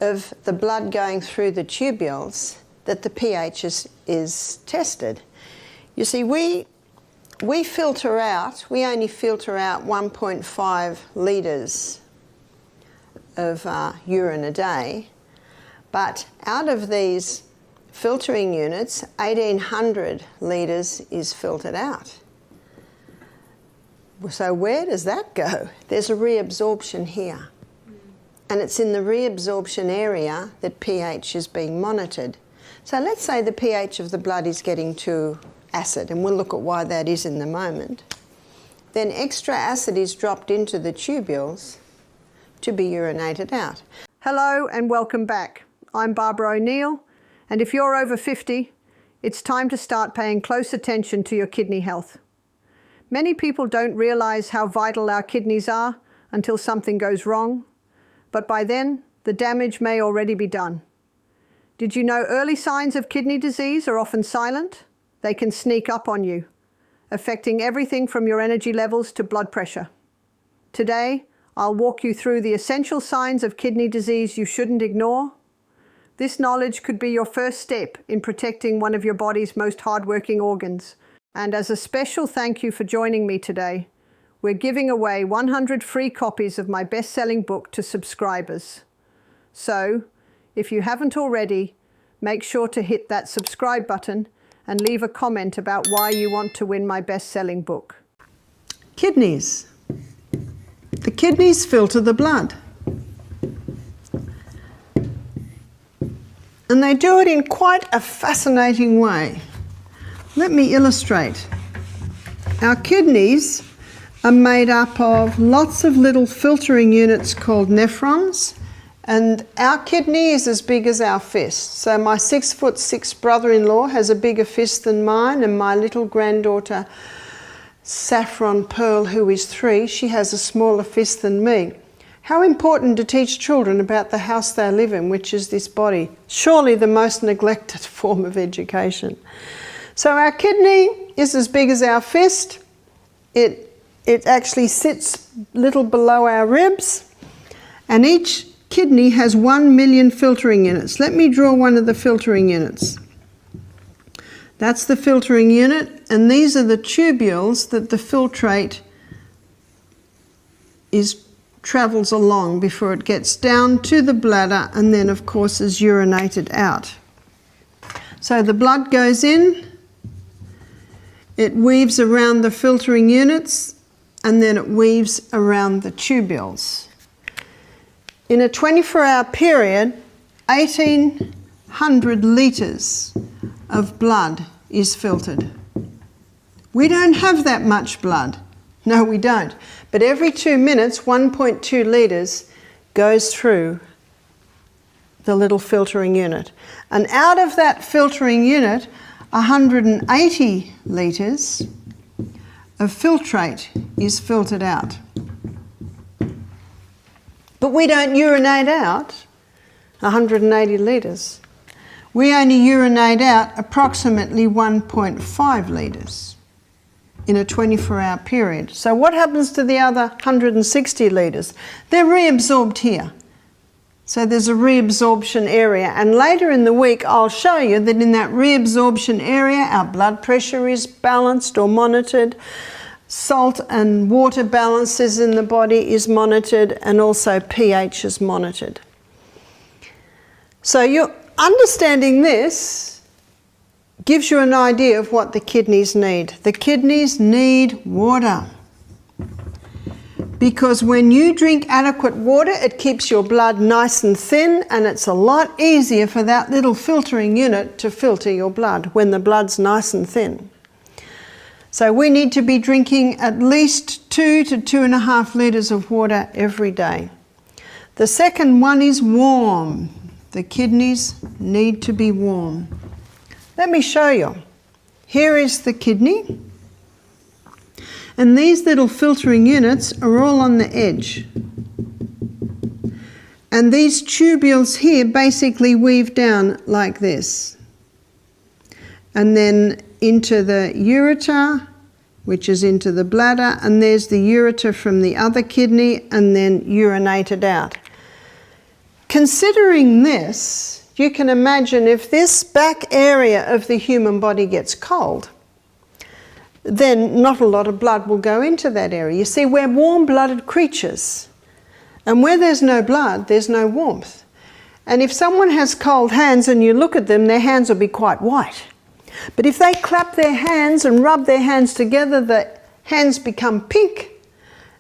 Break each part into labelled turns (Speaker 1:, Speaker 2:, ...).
Speaker 1: of the blood going through the tubules that the pH is tested. You see, we only filter out 1.5 litres of urine a day, but out of these filtering units, 1,800 litres is filtered out. So where does that go? There's a reabsorption here. And it's in the reabsorption area that pH is being monitored. So let's say the pH of the blood is getting too acid, and we'll look at why that is in a moment. Then extra acid is dropped into the tubules to be urinated out. Hello and welcome back. I'm Barbara O'Neill, and if you're over 50, it's time to start paying close attention to your kidney health. Many people don't realise how vital our kidneys are until something goes wrong, but by then the damage may already be done. Did you know early signs of kidney disease are often silent? They can sneak up on you, affecting everything from your energy levels to blood pressure. Today, I'll walk you through the essential signs of kidney disease you shouldn't ignore. This knowledge could be your first step in protecting one of your body's most hardworking organs. And as a special thank you for joining me today, we're giving away 100 free copies of my best-selling book to subscribers. So, if you haven't already, make sure to hit that subscribe button and leave a comment about why you want to win my best-selling book. Kidneys. The kidneys filter the blood. And they do it in quite a fascinating way. Let me illustrate. Our kidneys are made up of lots of little filtering units called nephrons, and our kidney is as big as our fist. So my 6'6" brother-in-law has a bigger fist than mine, and my little granddaughter Saffron Pearl, who is 3, she has a smaller fist than me. How important to teach children about the house they live in, which is this body. Surely the most neglected form of education. So our kidney is as big as our fist. It actually sits a little below our ribs, and each kidney has 1 million filtering units. Let me draw one of the filtering units. That's the filtering unit, and these are the tubules that the filtrate travels along before it gets down to the bladder and then of course is urinated out. So the blood goes in, it weaves around the filtering units, and then it weaves around the tubules. In a 24-hour period, 1,800 litres of blood is filtered. We don't have that much blood. No, we don't. But every 2 minutes, 1.2 litres goes through the little filtering unit. And out of that filtering unit, 180 litres of filtrate is filtered out. But we don't urinate out 180 litres. We only urinate out approximately 1.5 litres in a 24-hour period. So what happens to the other 160 litres? They're reabsorbed here. So there's a reabsorption area, and later in the week I'll show you that in that reabsorption area our blood pressure is balanced or monitored, salt and water balances in the body is monitored, and also pH is monitored. So you're understanding this gives you an idea of what the kidneys need. The kidneys need water. Because when you drink adequate water, it keeps your blood nice and thin, and it's a lot easier for that little filtering unit to filter your blood when the blood's nice and thin. So we need to be drinking at least 2 to 2.5 litres of water every day. The second one is warm. The kidneys need to be warm. Let me show you. Here is the kidney. And these little filtering units are all on the edge. And these tubules here basically weave down like this. And then into the ureter, which is into the bladder, and there's the ureter from the other kidney, and then urinated out. considering this, you can imagine if this back area of the human body gets cold, then not a lot of blood will go into that area. You see, we're warm-blooded creatures, and where there's no blood, there's no warmth. And if someone has cold hands and you look at them, their hands will be quite white. But if they clap their hands and rub their hands together, the hands become pink,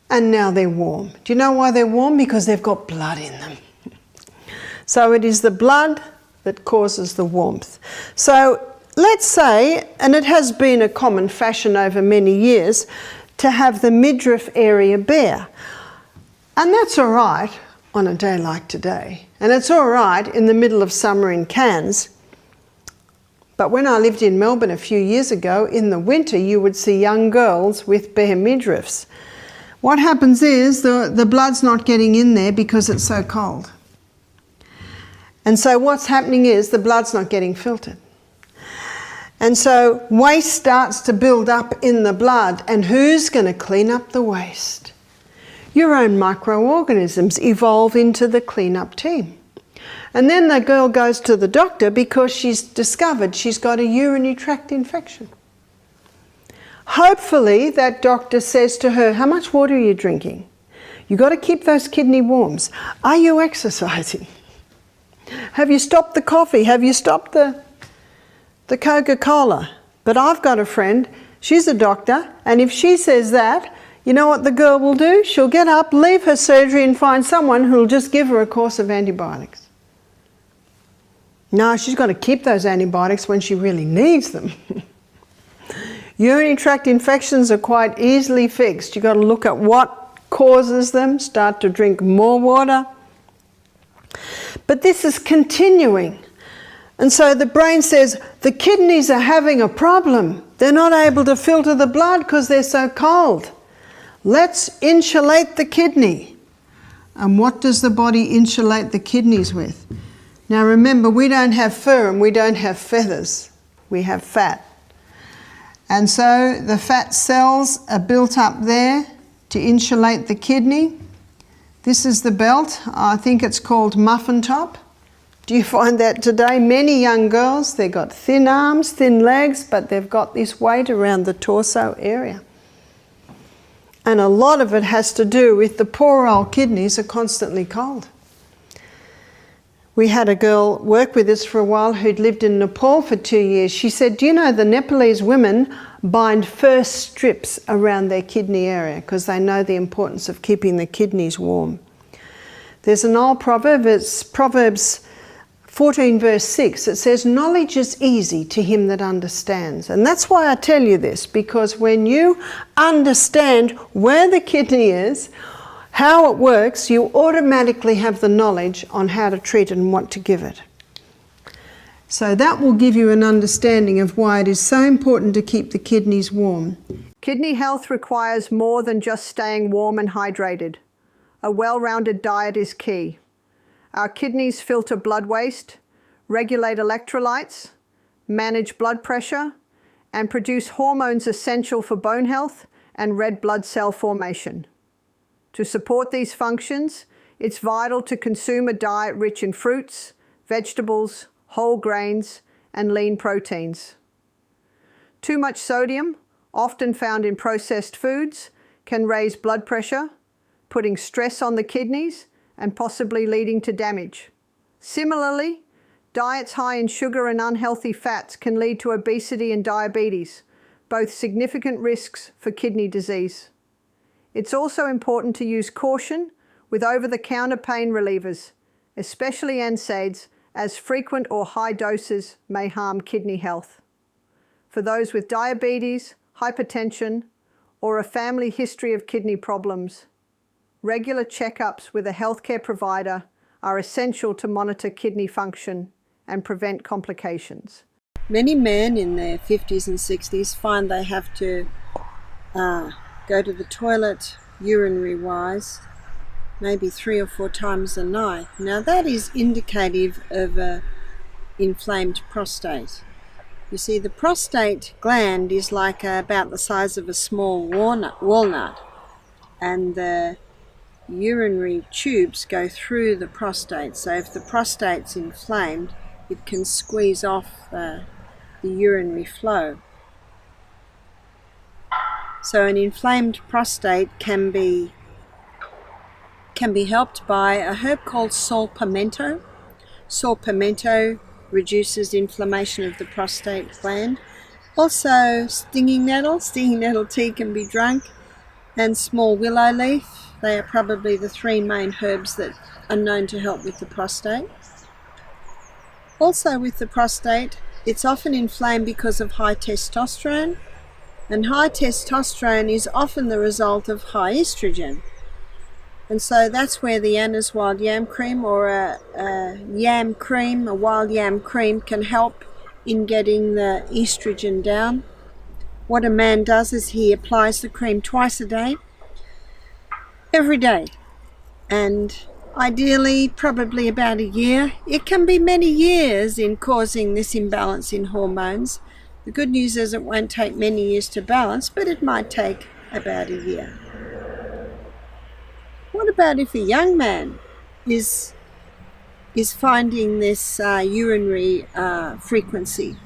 Speaker 1: and now they're warm. Do you know why they're warm? Because they've got blood in them. So it is the blood that causes the warmth. So let's say, and it has been a common fashion over many years, to have the midriff area bare. And that's all right on a day like today. And it's all right in the middle of summer in Cairns. But when I lived in Melbourne a few years ago, in the winter you would see young girls with bare midriffs. What happens is the blood's not getting in there because it's so cold. And so what's happening is the blood's not getting filtered. And so waste starts to build up in the blood, and who's going to clean up the waste? Your own microorganisms evolve into the cleanup team. And then the girl goes to the doctor because she's discovered she's got a urinary tract infection. Hopefully that doctor says to her, how much water are you drinking? You've got to keep those kidney warms. Are you exercising? Have you stopped the coffee? Have you stopped the Coca-Cola? But I've got a friend, she's a doctor, and if she says that, you know what the girl will do? She'll get up, leave her surgery and find someone who'll just give her a course of antibiotics. No, she's got to keep those antibiotics when she really needs them. Urinary tract infections are quite easily fixed. You've got to look at what causes them, start to drink more water. But this is continuing. And so the brain says, the kidneys are having a problem. They're not able to filter the blood because they're so cold. Let's insulate the kidney. And what does the body insulate the kidneys with? Now remember, we don't have fur and we don't have feathers. We have fat. And so the fat cells are built up there to insulate the kidney. This is the belt. I think it's called muffin top. Do you find that today? Many young girls, they've got thin arms, thin legs, but they've got this weight around the torso area. And a lot of it has to do with the poor old kidneys are constantly cold. We had a girl work with us for a while who'd lived in Nepal for 2 years. She said, do you know the Nepalese women bind fur strips around their kidney area because they know the importance of keeping the kidneys warm. There's an old proverb, it's Proverbs 14 verse 6, it says, knowledge is easy to him that understands. And that's why I tell you this, because when you understand where the kidney is, how it works, you automatically have the knowledge on how to treat it and what to give it. So that will give you an understanding of why it is so important to keep the kidneys warm.
Speaker 2: Kidney health requires more than just staying warm and hydrated. A well-rounded diet is key. Our kidneys filter blood waste, regulate electrolytes, manage blood pressure, and produce hormones essential for bone health and red blood cell formation. To support these functions, it's vital to consume a diet rich in fruits, vegetables, whole grains, and lean proteins. Too much sodium, often found in processed foods, can raise blood pressure, putting stress on the kidneys and possibly leading to damage. Similarly, diets high in sugar and unhealthy fats can lead to obesity and diabetes, both significant risks for kidney disease. It's also important to use caution with over-the-counter pain relievers, especially NSAIDs, as frequent or high doses may harm kidney health. For those with diabetes, hypertension, or a family history of kidney problems, regular checkups with a healthcare provider are essential to monitor kidney function and prevent complications.
Speaker 1: Many men in their 50s and 60s find they have to go to the toilet urinary-wise maybe 3 or 4 times a night. Now that is indicative of an inflamed prostate. You see, the prostate gland is like about the size of a small walnut, and the urinary tubes go through the prostate. So if the prostate's inflamed, it can squeeze off the urinary flow. So an inflamed prostate can be helped by a herb called saw pimento. Saw pimento reduces inflammation of the prostate gland. Also stinging nettle tea can be drunk, and small willow leaf. They are probably the three main herbs that are known to help with the prostate. Also with the prostate, it's often inflamed because of high testosterone, and high testosterone is often the result of high estrogen. And so that's where the Anna's wild yam cream or a wild yam cream can help in getting the estrogen down. What a man does is he applies the cream twice a day, every day, and ideally probably about a year. It can be many years in causing this imbalance in hormones. The good news is it won't take many years to balance, but it might take about a year. What about if a young man is finding this urinary frequency?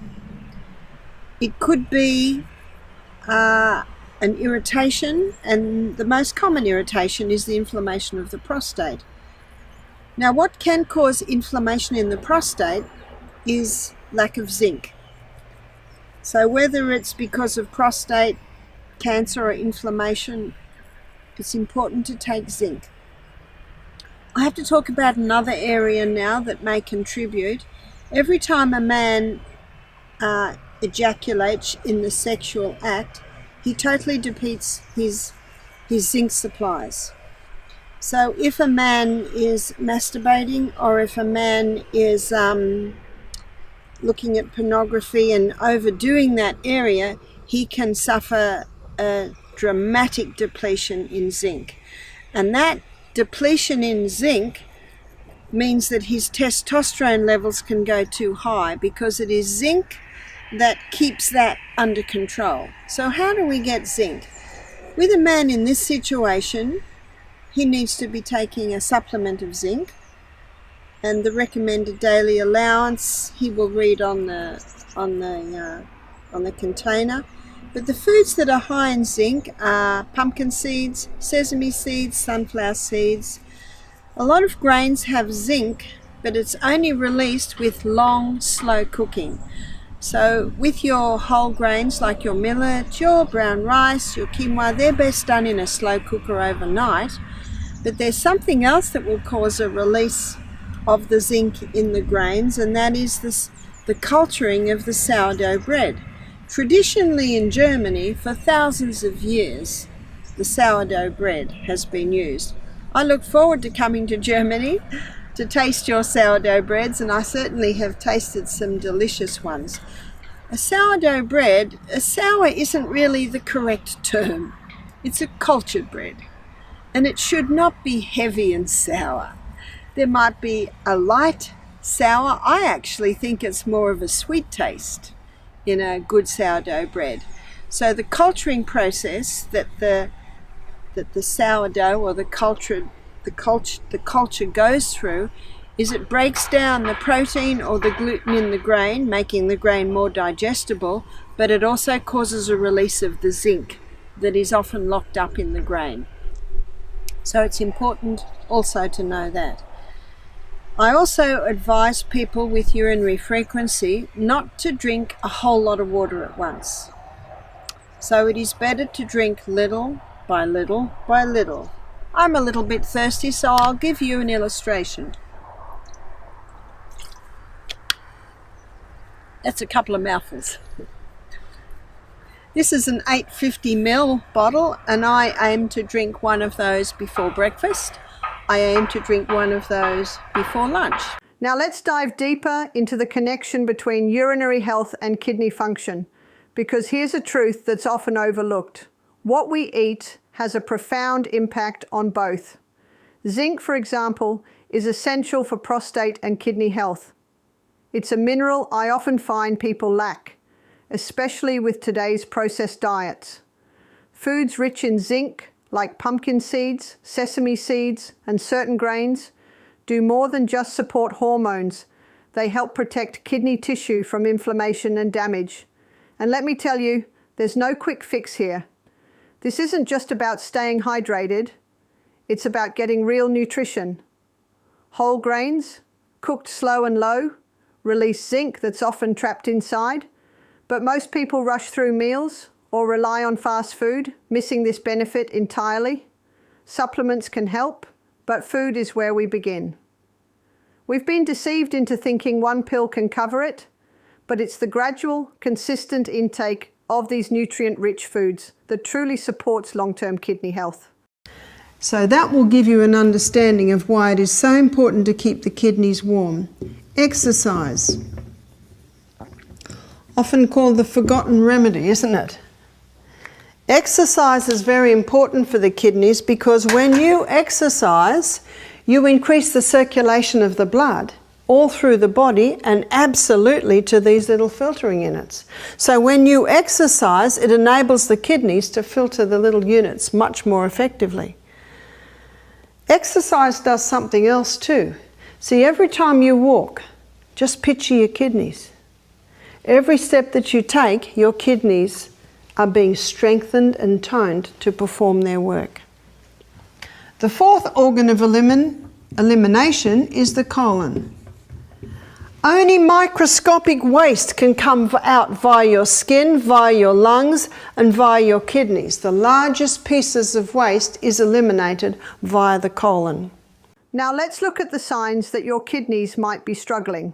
Speaker 1: It could be an irritation, and the most common irritation is the inflammation of the prostate. Now, what can cause inflammation in the prostate is lack of zinc. So whether it's because of prostate cancer or inflammation, it's important to take zinc. I have to talk about another area now that may contribute. Every time a man ejaculates in the sexual act, he totally depletes his zinc supplies. So if a man is masturbating, or if a man is looking at pornography and overdoing that area, he can suffer a dramatic depletion in zinc. And that depletion in zinc means that his testosterone levels can go too high, because it is zinc that keeps that under control. So how do we get zinc? With a man in this situation, he needs to be taking a supplement of zinc, and the recommended daily allowance he will read on the container. But the foods that are high in zinc are pumpkin seeds, sesame seeds, sunflower seeds. A lot of grains have zinc, but it's only released with long, slow cooking. So with your whole grains like your millet, your brown rice, your quinoa, they're best done in a slow cooker overnight. But there's something else that will cause a release of the zinc in the grains, and that is the culturing of the sourdough bread. Traditionally in Germany, for thousands of years, the sourdough bread has been used. I look forward to coming to Germany to taste your sourdough breads, and I certainly have tasted some delicious ones. A sourdough bread, a sour isn't really the correct term. It's a cultured bread, and it should not be heavy and sour. There might be a light sour. I actually think it's more of a sweet taste in a good sourdough bread. So the culturing process that the sourdough or the culture goes through is it breaks down the protein or the gluten in the grain, making the grain more digestible, but it also causes a release of the zinc that is often locked up in the grain. So it's important also to know that. I also advise people with urinary frequency not to drink a whole lot of water at once. So it is better to drink little by little by little. I'm a little bit thirsty, so I'll give you an illustration. That's a couple of mouthfuls. This is an 850ml bottle, and I aim to drink one of those before breakfast. I aim to drink one of those before lunch.
Speaker 2: Now let's dive deeper into the connection between urinary health and kidney function, because here's a truth that's often overlooked. What we eat has a profound impact on both. Zinc, for example, is essential for prostate and kidney health. It's a mineral I often find people lack, especially with today's processed diets. Foods rich in zinc, like pumpkin seeds, sesame seeds, and certain grains, do more than just support hormones. They help protect kidney tissue from inflammation and damage. And let me tell you, there's no quick fix here. This isn't just about staying hydrated. It's about getting real nutrition. Whole grains, cooked slow and low, release zinc that's often trapped inside, but most people rush through meals or rely on fast food, missing this benefit entirely. Supplements can help, but food is where we begin. We've been deceived into thinking one pill can cover it, but it's the gradual, consistent intake of these nutrient-rich foods that truly supports long-term kidney health.
Speaker 1: So that will give you an understanding of why it is so important to keep the kidneys warm. Exercise. Often called the forgotten remedy, isn't it? Exercise is very important for the kidneys because when you exercise, you increase the circulation of the blood all through the body and absolutely to these little filtering units. So when you exercise, it enables the kidneys to filter the little units much more effectively. Exercise does something else too. See, every time you walk, just picture your kidneys. Every step that you take, your kidneys are being strengthened and toned to perform their work. The fourth organ of elimination is the colon. Only microscopic waste can come out via your skin, via your lungs, and via your kidneys. The largest pieces of waste is eliminated via the colon.
Speaker 2: Now let's look at the signs that your kidneys might be struggling.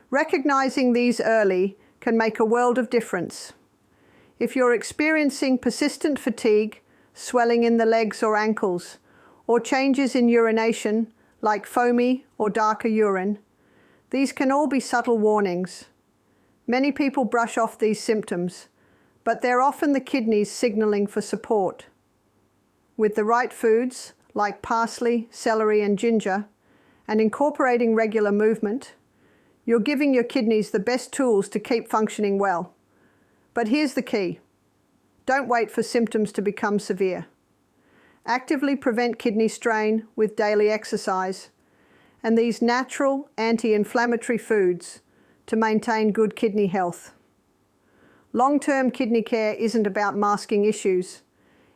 Speaker 2: Recognizing these early can make a world of difference. If you're experiencing persistent fatigue, swelling in the legs or ankles, or changes in urination like foamy or darker urine, these can all be subtle warnings. Many people brush off these symptoms, but they're often the kidneys signaling for support. With the right foods, like parsley, celery, and ginger, and incorporating regular movement, you're giving your kidneys the best tools to keep functioning well. But here's the key. Don't wait for symptoms to become severe. Actively prevent kidney strain with daily exercise and these natural anti-inflammatory foods to maintain good kidney health. Long-term kidney care isn't about masking issues.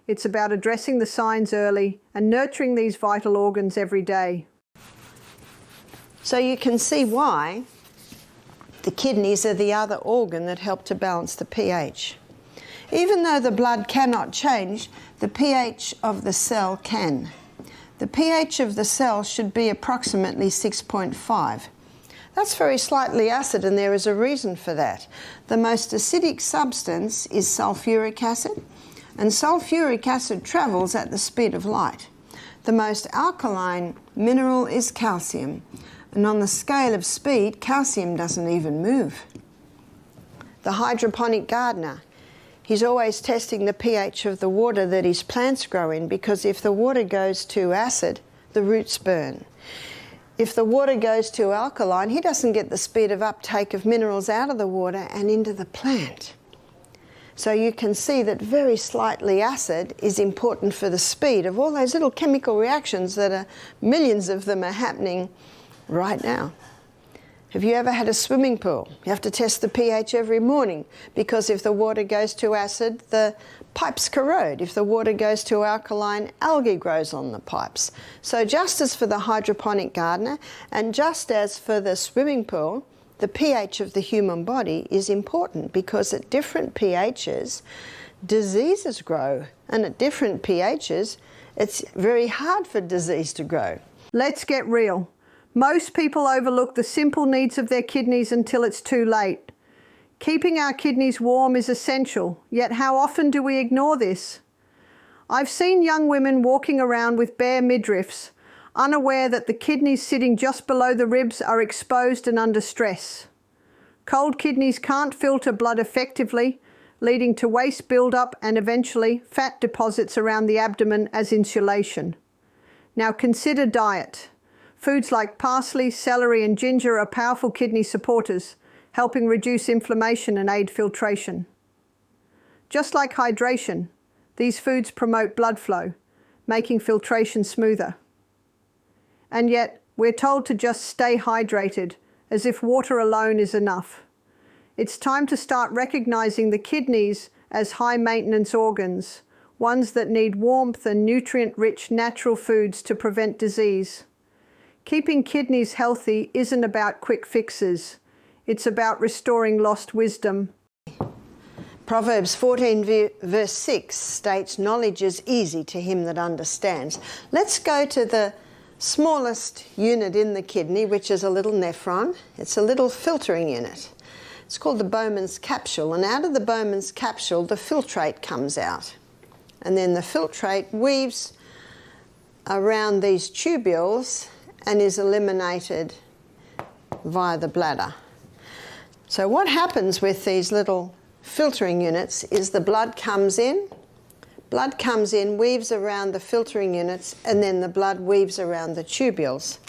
Speaker 2: It's about addressing the signs early and nurturing these vital organs every day.
Speaker 1: So you can see why the kidneys are the other organ that help to balance the pH. Even though the blood cannot change, the pH of the cell can. The pH of the cell should be approximately 6.5. That's very slightly acid, and there is a reason for that. The most acidic substance is sulfuric acid, and sulfuric acid travels at the speed of light. The most alkaline mineral is calcium, and on the scale of speed, calcium doesn't even move. The hydroponic gardener, he's always testing the pH of the water that his plants grow in, because if the water goes too acid, the roots burn. If the water goes too alkaline, he doesn't get the speed of uptake of minerals out of the water and into the plant. So you can see that very slightly acid is important for the speed of all those little chemical reactions that are, millions of them are happening right now. Have you ever had a swimming pool? You have to test the pH every morning, because if the water goes too acid, the pipes corrode. If the water goes too alkaline, algae grows on the pipes. So just as for the hydroponic gardener, and just as for the swimming pool, the pH of the human body is important, because at different pHs, diseases grow. And at different pHs, it's very hard for disease to grow.
Speaker 2: Let's get real. Most people overlook the simple needs of their kidneys until it's too late. Keeping our kidneys warm is essential, yet how often do we ignore this? I've seen young women walking around with bare midriffs, unaware that the kidneys sitting just below the ribs are exposed and under stress. Cold kidneys can't filter blood effectively, leading to waste buildup and eventually fat deposits around the abdomen as insulation. Now consider diet. Foods like parsley, celery, and ginger are powerful kidney supporters, helping reduce inflammation and aid filtration. Just like hydration, these foods promote blood flow, making filtration smoother. And yet, we're told to just stay hydrated, as if water alone is enough. It's time to start recognizing the kidneys as high-maintenance organs, ones that need warmth and nutrient-rich natural foods to prevent disease. Keeping kidneys healthy isn't about quick fixes. It's about restoring lost wisdom.
Speaker 1: Proverbs 14 verse 6 states, "Knowledge is easy to him that understands." Let's go to the smallest unit in the kidney, which is a little nephron. It's a little filtering unit. It's called the Bowman's capsule, and out of the Bowman's capsule the filtrate comes out. And then the filtrate weaves around these tubules and is eliminated via the bladder. So what happens with these little filtering units is the blood comes in, weaves around the filtering units, and then the blood weaves around the tubules.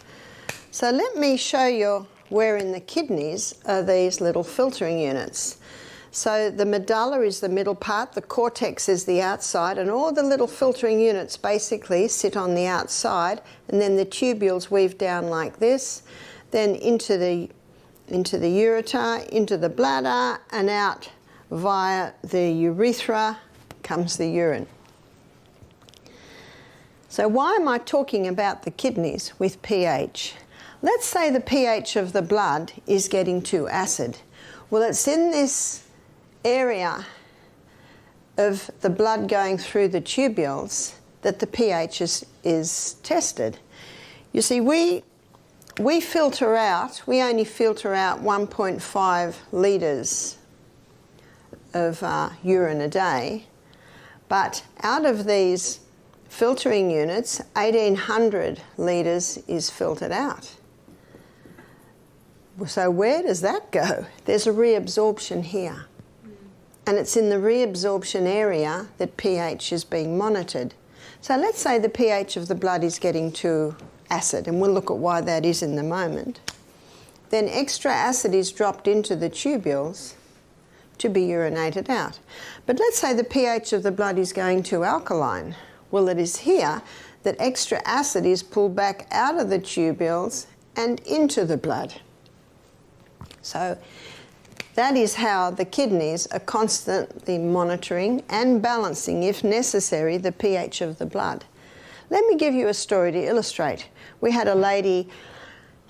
Speaker 1: So let me show you where in the kidneys are these little filtering units. So the medulla is the middle part, the cortex is the outside, and all the little filtering units basically sit on the outside, and then the tubules weave down like this, then into the ureter, into the bladder, and out via the urethra comes the urine. So why am I talking about the kidneys with pH? Let's say the pH of the blood is getting too acid. Well, it's in this area of the blood going through the tubules that the pH is tested. You see, we only filter out 1.5 litres of urine a day, but out of these filtering units, 1,800 litres is filtered out. So where does that go? There's a reabsorption here. And it's in the reabsorption area that pH is being monitored. So let's say the pH of the blood is getting too acid, and we'll look at why that is in a moment. Then extra acid is dropped into the tubules to be urinated out. But let's say the pH of the blood is going too alkaline. Well, it is here that extra acid is pulled back out of the tubules and into the blood. So that is how the kidneys are constantly monitoring and balancing, if necessary, the pH of the blood. Let me give you a story to illustrate. We had a lady,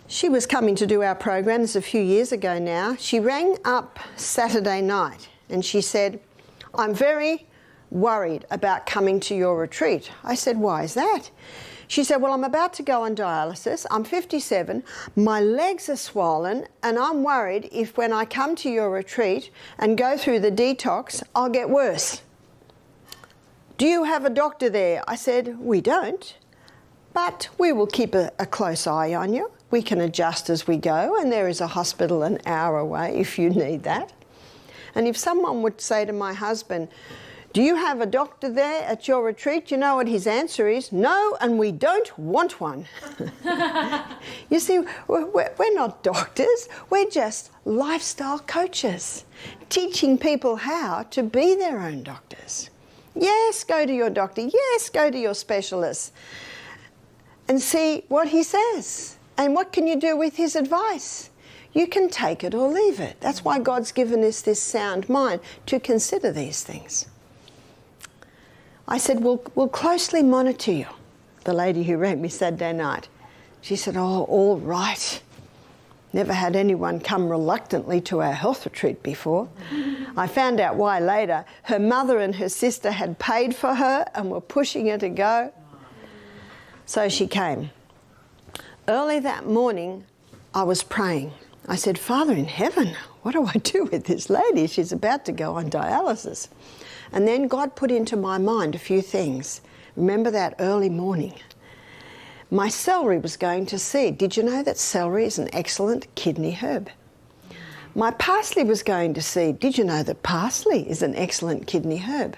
Speaker 1: she was coming to do our program, this is a few years ago now. She rang up Saturday night and she said, "I'm very worried about coming to your retreat." I said, "Why is that?" She said, "Well, I'm about to go on dialysis. I'm 57. My legs are swollen, and I'm worried if when I come to your retreat and go through the detox, I'll get worse. Do you have a doctor there?" I said, "We don't, but we will keep a close eye on you. We can adjust as we go, and there is a hospital an hour away if you need that." And if someone would say to my husband, "Do you have a doctor there at your retreat?" you know what his answer is? "No, and we don't want one." You see, we're not doctors. We're just lifestyle coaches, teaching people how to be their own doctors. Yes, go to your doctor. Yes, go to your specialist and see what he says. And what can you do with his advice? You can take it or leave it. That's why God's given us this sound mind to consider these things. I said, we'll closely monitor you. The lady who rang me Saturday night, she said, "Oh, all right." Never had anyone come reluctantly to our health retreat before. I found out why later. Her mother and her sister had paid for her and were pushing her to go. So she came. Early that morning, I was praying. I said, "Father in heaven, what do I do with this lady? She's about to go on dialysis." And then God put into my mind a few things. Remember that early morning? My celery was going to seed. Did you know that celery is an excellent kidney herb? My parsley was going to seed. Did you know that parsley is an excellent kidney herb?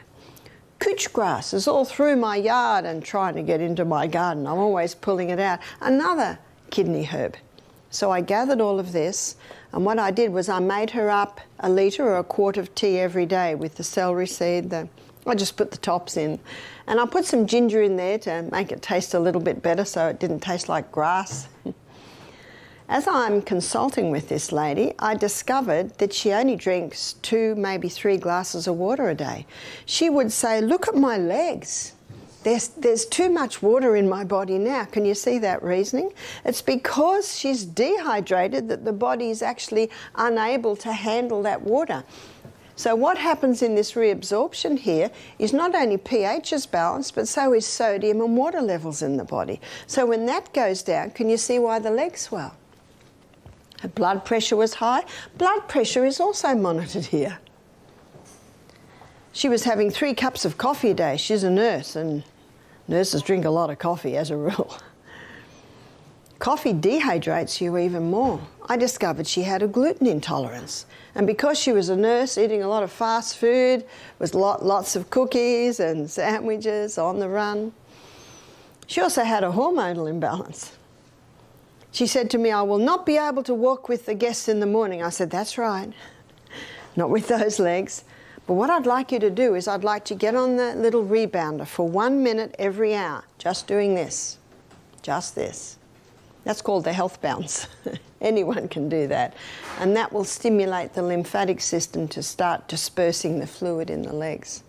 Speaker 1: Couch grass is all through my yard and trying to get into my garden. I'm always pulling it out. Another kidney herb. So I gathered all of this, and what I did was I made her up a litre or a quart of tea every day with the celery seed, the I just put the tops in. And I put some ginger in there to make it taste a little bit better so it didn't taste like grass. As I'm consulting with this lady, I discovered that she only drinks 2, maybe 3 glasses of water a day. She would say, look at my legs. There's too much water in my body now. Can you see that reasoning? It's because she's dehydrated that the body is actually unable to handle that water. So what happens in this reabsorption here is not only pH is balanced, but so is sodium and water levels in the body. So when that goes down, can you see why the legs swell? Her blood pressure was high. Blood pressure is also monitored here. She was having 3 cups of coffee a day. She's a nurse, and nurses drink a lot of coffee as a rule. Coffee dehydrates you even more. I discovered she had a gluten intolerance. And because she was a nurse eating a lot of fast food, with lots of cookies and sandwiches on the run, she also had a hormonal imbalance. She said to me, I will not be able to walk with the guests in the morning. I said, that's right, not with those legs. But what I'd like you to do is I'd like to get on the little rebounder for 1 minute every hour, just doing this, just this. That's called the health bounce. Anyone can do that. And that will stimulate the lymphatic system to start dispersing the fluid in the legs.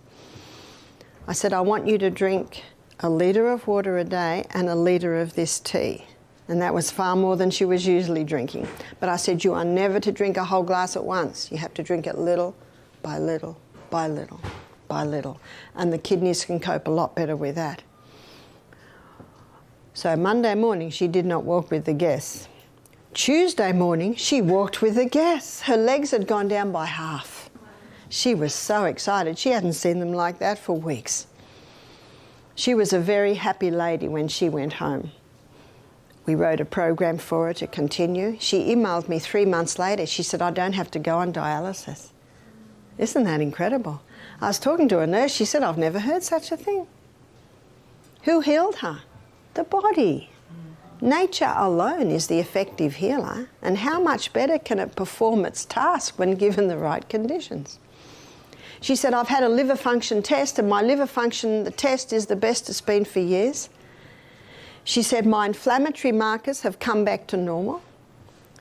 Speaker 1: I said, I want you to drink 1 litre of water a day and 1 litre of this tea. And that was far more than she was usually drinking. But I said, you are never to drink a whole glass at once. You have to drink it little by little by little by little. And the kidneys can cope a lot better with that. So Monday morning, she did not walk with the guests. Tuesday morning, she walked with the guests. Her legs had gone down by half. She was so excited. She hadn't seen them like that for weeks. She was a very happy lady when she went home. We wrote a program for her to continue. She emailed me 3 months later. She said, I don't have to go on dialysis. Isn't that incredible? I was talking to a nurse. She said, I've never heard such a thing. Who healed her? The body. Nature alone is the effective healer. And how much better can it perform its task when given the right conditions? She said, I've had a liver function test, and my liver function, the test is the best it's been for years. She said, my inflammatory markers have come back to normal.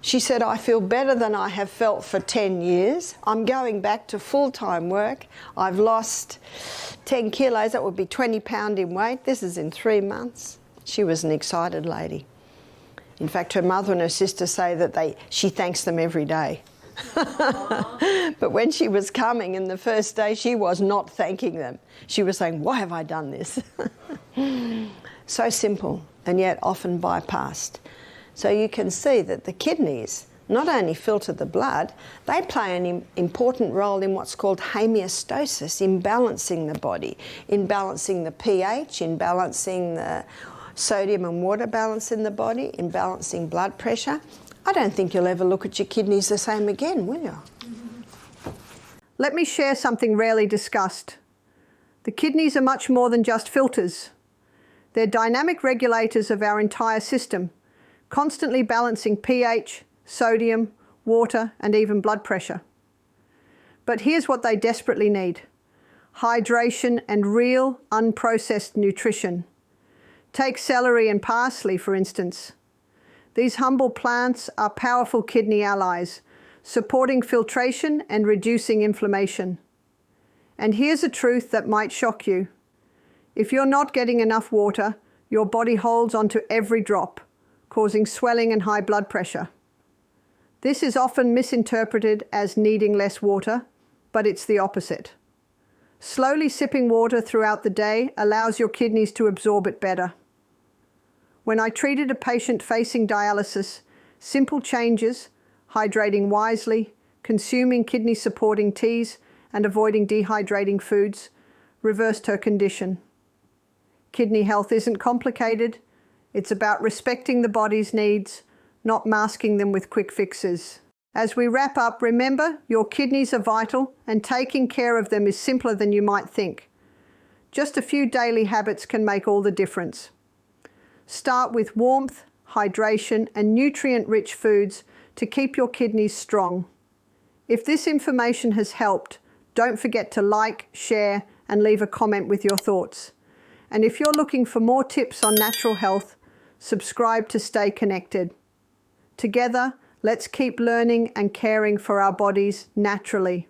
Speaker 1: She said, I feel better than I have felt for 10 years. I'm going back to full-time work. I've lost 10 kilos. That would be 20 pounds in weight. This is in 3 months. She was an excited lady. In fact, her mother and her sister say that she thanks them every day. But when she was coming in the first day, she was not thanking them. She was saying, why have I done this? So simple, and yet often bypassed. So you can see that the kidneys not only filter the blood, they play an important role in what's called homeostasis, in balancing the body, in balancing the pH, in balancing the sodium and water balance in the body, in balancing blood pressure. I don't think you'll ever look at your kidneys the same again, will you?
Speaker 2: Let me share something rarely discussed. The kidneys are much more than just filters. They're dynamic regulators of our entire system, constantly balancing pH, sodium, water, and even blood pressure. But here's what they desperately need: hydration and real, unprocessed nutrition. Take celery and parsley, for instance. These humble plants are powerful kidney allies, supporting filtration and reducing inflammation. And here's a truth that might shock you. If you're not getting enough water, your body holds onto every drop, causing swelling and high blood pressure. This is often misinterpreted as needing less water, but it's the opposite. Slowly sipping water throughout the day allows your kidneys to absorb it better. When I treated a patient facing dialysis, simple changes, hydrating wisely, consuming kidney-supporting teas, and avoiding dehydrating foods, reversed her condition. Kidney health isn't complicated. It's about respecting the body's needs, not masking them with quick fixes. As we wrap up, remember, your kidneys are vital, and taking care of them is simpler than you might think. Just a few daily habits can make all the difference. Start with warmth, hydration, and nutrient-rich foods to keep your kidneys strong. If this information has helped, don't forget to like, share, and leave a comment with your thoughts. And if you're looking for more tips on natural health, subscribe to stay connected. Together, let's keep learning and caring for our bodies naturally.